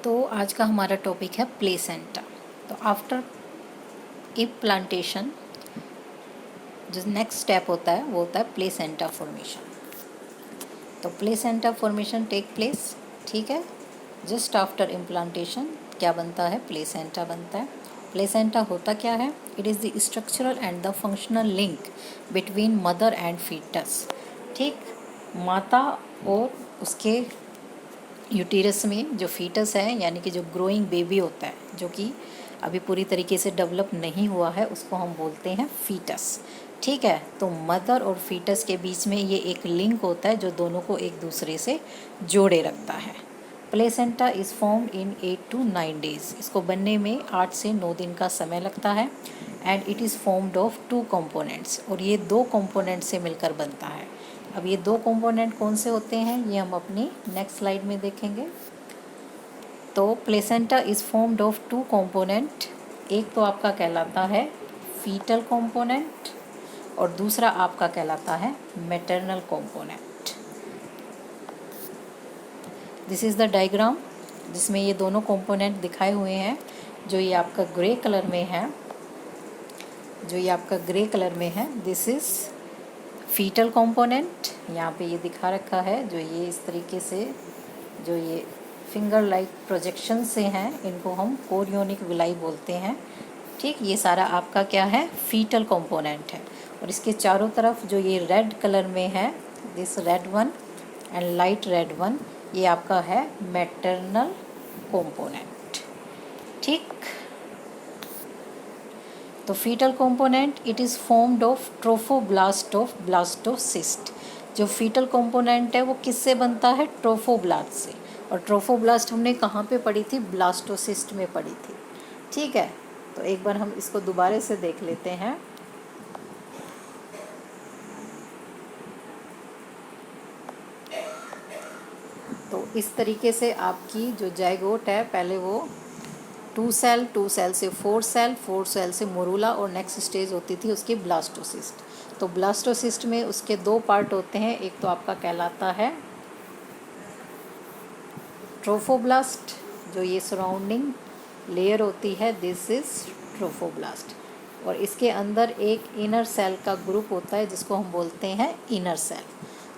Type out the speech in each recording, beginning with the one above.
तो आज का हमारा टॉपिक है प्लेसेंटा। तो आफ्टर इम्प्लांटेशन जो नेक्स्ट स्टेप होता है वो होता है प्लेसेंटा फॉर्मेशन। तो प्लेसेंटा फॉर्मेशन टेक प्लेस, ठीक है, जस्ट आफ्टर इम्प्लांटेशन क्या बनता है? प्लेसेंटा बनता है। प्लेसेंटा होता क्या है? It is the structural and the functional link between mother and foetus. ठीक, माता और उसके यूटेरस में जो फीटस है, यानी कि जो ग्रोइंग बेबी होता है, जो कि अभी पूरी तरीके से डेवलप नहीं हुआ है, उसको हम बोलते हैं फीटस। ठीक है, तो मदर और फीटस के बीच में ये एक लिंक होता है जो दोनों को एक दूसरे से जोड़े रखता है। Placenta is formed in 8 to 9 days. इसको बनने में 8 से 9 दिन का समय लगता है। And it is formed of 2 components, और ये 2 कंपोनेंट से मिलकर बनता है। अब ये 2 कंपोनेंट कौन से होते हैं ये हम अपनी नेक्स्ट स्लाइड में देखेंगे। तो placenta is formed of 2 component. एक तो आपका कहलाता है फीटल कंपोनेंट और दूसरा आपका कहलाता है maternal component. This is the diagram जिसमें ये दोनों कंपोनेंट दिखाए हुए हैं। जो ये आपका ग्रे कलर में है, दिस इज़ फीटल कंपोनेंट। यहाँ पे ये दिखा रखा है, जो ये इस तरीके से जो ये फिंगर लाइक प्रोजेक्शन से हैं, इनको हम कोरियोनिक विलाई बोलते हैं। ठीक, ये सारा आपका क्या है? फीटल कंपोनेंट है। और इसके चारों तरफ जो ये रेड कलर में है, this red one and light red one, ये आपका है मैटरनल कंपोनेंट। ठीक, तो foetal component it is formed of trophoblast of blastocyst. जो फीटल कंपोनेंट है वो किससे बनता है? ट्रोफोब्लास्ट से। और ट्रोफोब्लास्ट हमने कहाँ पे पढ़ी थी? ब्लास्टोसिस्ट में पढ़ी थी। ठीक है, तो एक बार हम इसको दोबारा से देख लेते हैं। तो इस तरीके से आपकी जो जाइगोट है, पहले वो 2 सेल, 2 सेल से 4 सेल, 4 सेल से मोरूला, और नेक्स्ट स्टेज होती थी उसकी ब्लास्टोसिस्ट। तो ब्लास्टोसिस्ट में उसके 2 पार्ट होते हैं। एक तो आपका कहलाता है ट्रोफोब्लास्ट, जो ये सराउंडिंग लेयर होती है, दिस इज़ ट्रोफोब्लास्ट। और इसके अंदर एक इनर सेल का ग्रुप होता है जिसको हम बोलते हैं इनर सेल।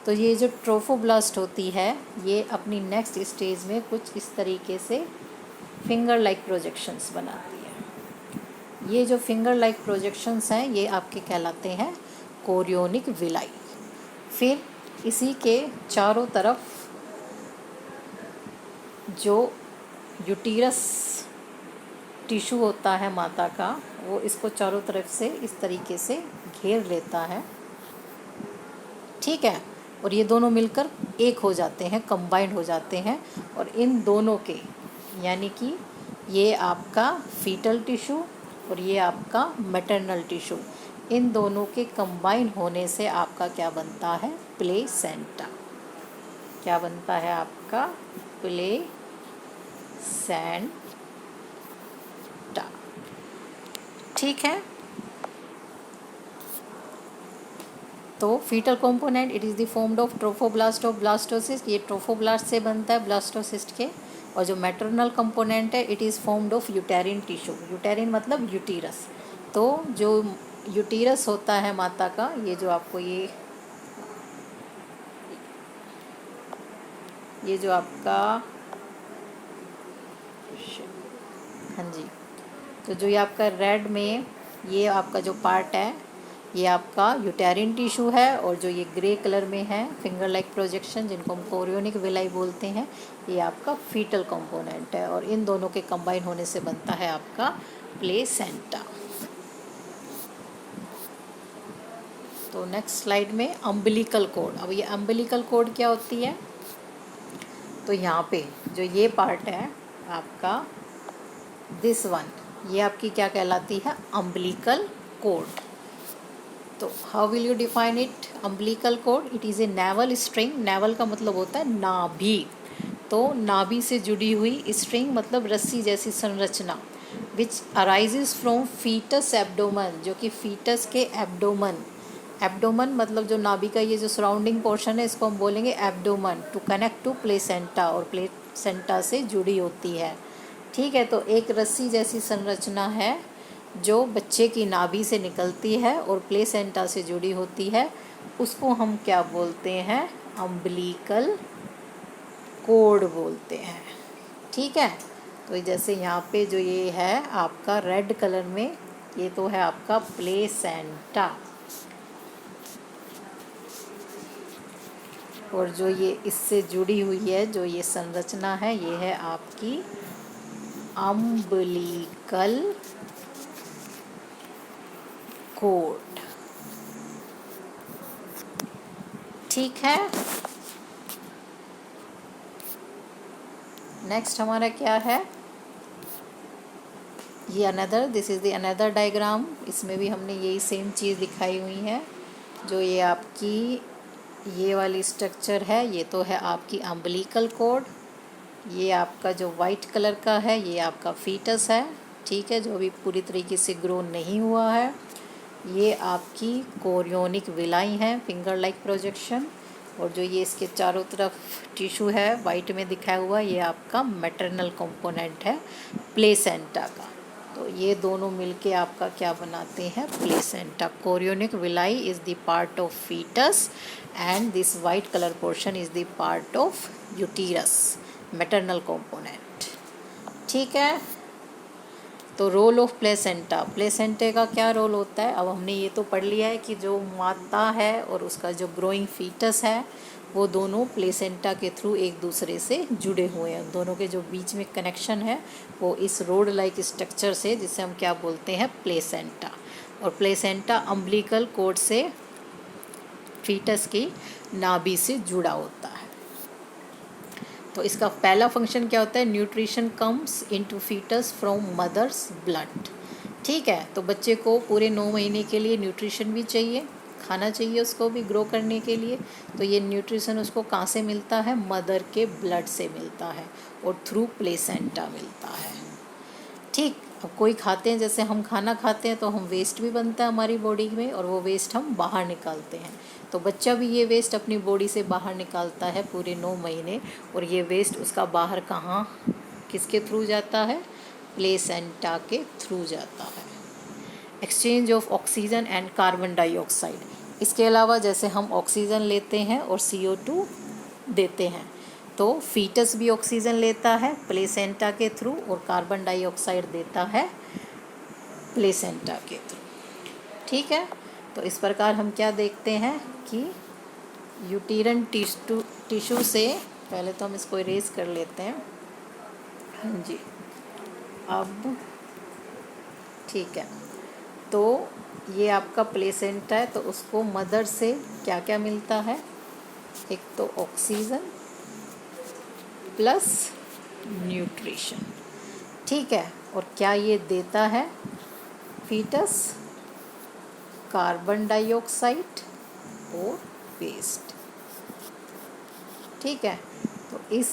तो ये जो ट्रोफोब्लास्ट होती है, ये अपनी नेक्स्ट स्टेज में कुछ इस तरीके से फिंगर लाइक प्रोजेक्शंस बनाती है। ये जो फिंगर लाइक प्रोजेक्शंस हैं, ये आपके कहलाते हैं कोरियोनिक विलाई। फिर इसी के चारों तरफ जो यूटीरस टिश्यू होता है माता का, वो इसको चारों तरफ से इस तरीके से घेर लेता है। ठीक है, और ये दोनों मिलकर एक हो जाते हैं, कंबाइंड हो जाते हैं। और इन दोनों के, यानी कि ये आपका फीटल टिश्यू और ये आपका मैटरनल टिश्यू, इन दोनों के कंबाइन होने से आपका क्या बनता है? प्लेसेंटा। क्या बनता है आपका? प्लेसेंटा। ठीक है, तो foetal component it is the formed of trophoblast of blastocyst. ये ट्रोफोब्लास्ट से बनता है, ब्लास्टोसिस्ट के। और जो मैटरनल कंपोनेंट है, it is formed of uterine tissue. Uterine मतलब यूटीरस। तो जो यूटीरस होता है माता का, ये जो आपको ये जो आपका, हाँ जी, तो जो ये आपका रेड में ये आपका जो पार्ट है, ये आपका यूटेरिन टिश्यू है। और जो ये ग्रे कलर में है फिंगर लाइक प्रोजेक्शन, जिनको हम कोरियोनिक विलाई बोलते हैं, ये आपका फीटल कंपोनेंट है। और इन दोनों के कंबाइन होने से बनता है आपका प्लेसेंटा। तो नेक्स्ट स्लाइड में अम्बिलिकल कॉर्ड। अब ये अम्बिलिकल कॉर्ड क्या होती है? तो यहाँ पे जो ये पार्ट है आपका, दिस वन, ये आपकी क्या कहलाती है? Umbilical cord. तो how will you define it? Umbilical cord it is a navel string. Navel का मतलब होता है नाभि। तो नाभि से जुड़ी हुई स्ट्रिंग मतलब रस्सी जैसी संरचना, विच अराइजेज फ्रॉम फीटस एब्डोमन, जो कि फीटस के एब्डोमन एब्डोमन मतलब जो नाभि का ये जो सराउंडिंग पोर्शन है इसको हम बोलेंगे abdomen. To connect to placenta, और प्लेसेंटा से जुड़ी होती है। ठीक है, तो एक रस्सी जैसी संरचना है जो बच्चे की नाभि से निकलती है और प्लेसेंटा से जुड़ी होती है, उसको हम क्या बोलते हैं? अम्बिलिकल कोड बोलते हैं। ठीक है, तो जैसे यहाँ पे जो ये है आपका रेड कलर में, ये तो है आपका प्लेसेंटा, और जो ये इससे जुड़ी हुई है जो ये संरचना है ये है आपकी अम्बिलिकल कोड। ठीक है, नेक्स्ट हमारा क्या है? ये another, this is the another diagram. इसमें भी हमने यही सेम चीज़ दिखाई हुई है। जो ये आपकी ये वाली स्ट्रक्चर है ये तो है आपकी अम्बिलिकल कोड। ये आपका जो वाइट कलर का है ये आपका फीटस है। ठीक है, जो अभी पूरी तरीके से ग्रो नहीं हुआ है। ये आपकी कोरियोनिक विलाई है, फिंगर लाइक प्रोजेक्शन। और जो ये इसके चारों तरफ टिश्यू है वाइट में दिखाया हुआ, ये आपका मैटरनल कंपोनेंट है प्लेसेंटा का। तो ये दोनों मिलके आपका क्या बनाते हैं? Placenta. Chorionic villi is the part of foetus and this white colour portion is the part of uterus, maternal component. ठीक है, तो रोल ऑफ प्लेसेंटा, प्लेसेंटे का क्या रोल होता है? अब हमने ये तो पढ़ लिया है कि जो माता है और उसका जो ग्रोइंग फीटस है वो दोनों प्लेसेंटा के थ्रू एक दूसरे से जुड़े हुए हैं। दोनों के जो बीच में कनेक्शन है वो इस रोड लाइक स्ट्रक्चर से, जिसे हम क्या बोलते हैं? प्लेसेंटा। और प्लेसेंटा अम्बिलिकल कोड से फीटस की नाभि से जुड़ा होता है। तो इसका पहला फंक्शन क्या होता है? Nutrition comes into foetus from mother's blood. ठीक है, तो बच्चे को पूरे 9 महीने के लिए न्यूट्रिशन भी चाहिए, खाना चाहिए उसको भी ग्रो करने के लिए। तो ये न्यूट्रिशन उसको कहाँ से मिलता है? मदर के ब्लड से मिलता है और थ्रू प्लेसेंटा मिलता है। ठीक, अब कोई खाते हैं, जैसे हम खाना खाते हैं तो हम वेस्ट भी बनता है हमारी बॉडी में और वो वेस्ट हम बाहर निकालते हैं। तो बच्चा भी ये वेस्ट अपनी बॉडी से बाहर निकालता है पूरे 9 महीने, और ये वेस्ट उसका बाहर कहाँ, किसके थ्रू जाता है? प्लेसेंटा के थ्रू जाता है। Exchange of oxygen and carbon dioxide. इसके अलावा जैसे हम ऑक्सीजन लेते हैं और CO2 देते हैं, तो फीटस भी ऑक्सीजन लेता है प्लेसेंटा के थ्रू और कार्बन डाइऑक्साइड देता है प्लेसेंटा के थ्रू। ठीक है, तो इस प्रकार हम क्या देखते हैं कि यूटीरन टिश्यू से, पहले तो हम इसको इरेज कर लेते हैं। हाँ जी, अब ठीक है, तो ये आपका प्लेसेंटा है, तो उसको मदर से क्या क्या मिलता है? एक तो ऑक्सीजन प्लस न्यूट्रिशन। ठीक है, और क्या ये देता है फीटस? कार्बन डाइऑक्साइड और वेस्ट। ठीक है, तो इस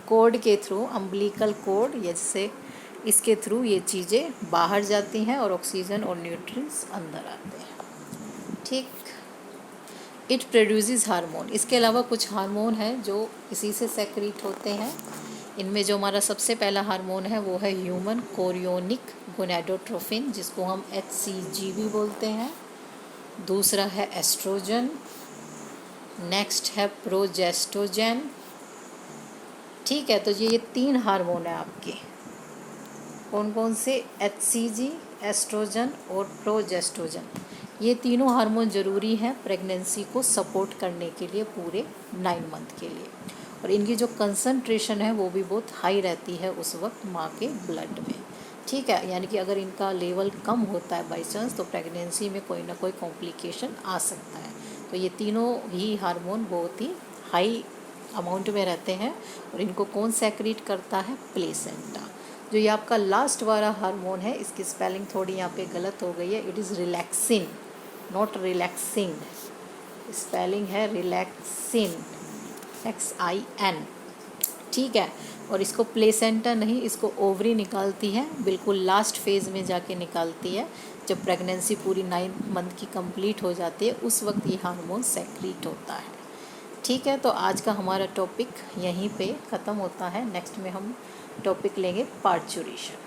कोड के थ्रू, अम्बिलिकल कोड, जैसे इसके थ्रू ये चीज़ें बाहर जाती हैं और ऑक्सीजन और न्यूट्रिएंट्स अंदर आते हैं। ठीक, इट प्रोड्यूसेस हार्मोन। इसके अलावा कुछ हार्मोन हैं जो इसी से सेक्रीट होते हैं। इनमें जो हमारा सबसे पहला हार्मोन है वो है ह्यूमन कोरियोनिक गोनाडोट्रोफिन, जिसको हम HCG भी बोलते हैं। दूसरा है एस्ट्रोजन, नेक्स्ट है प्रोजेस्टोजन। ठीक है, तो ये 3 हार्मोन है आपके। कौन कौन से? HCG, एस्ट्रोजन और प्रोजेस्टोजन। ये तीनों हार्मोन ज़रूरी हैं प्रेगनेंसी को सपोर्ट करने के लिए पूरे 9 मंथ के लिए, और इनकी जो कंसंट्रेशन है वो भी बहुत हाई रहती है उस वक्त माँ के ब्लड में। ठीक है, यानी कि अगर इनका लेवल कम होता है बाई चांस तो प्रेगनेंसी में कोई ना कोई कॉम्प्लिकेशन आ सकता है। तो ये तीनों ही हार्मोन बहुत ही हाई अमाउंट में रहते हैं, और इनको कौन सेक्रीट करता है? प्लेसेंटा। जो ये आपका लास्ट वाला हार्मोन है, इसकी स्पेलिंग थोड़ी यहाँ पे गलत हो गई है। It is relaxin, not relaxing. Spelling है रिलैक्सिन, XIN। ठीक है। और इसको प्लेसेंटा नहीं, इसको ओवरी निकालती है, बिल्कुल लास्ट फेज़ में जाके निकालती है। जब प्रेगनेंसी पूरी 9 मंथ की कंप्लीट हो जाती है उस वक्त ये हार्मोन सेक्रीट होता है। ठीक है, तो आज का हमारा टॉपिक यहीं पे ख़त्म होता है। नेक्स्ट में हम टॉपिक लेंगे पार्चुरेशन।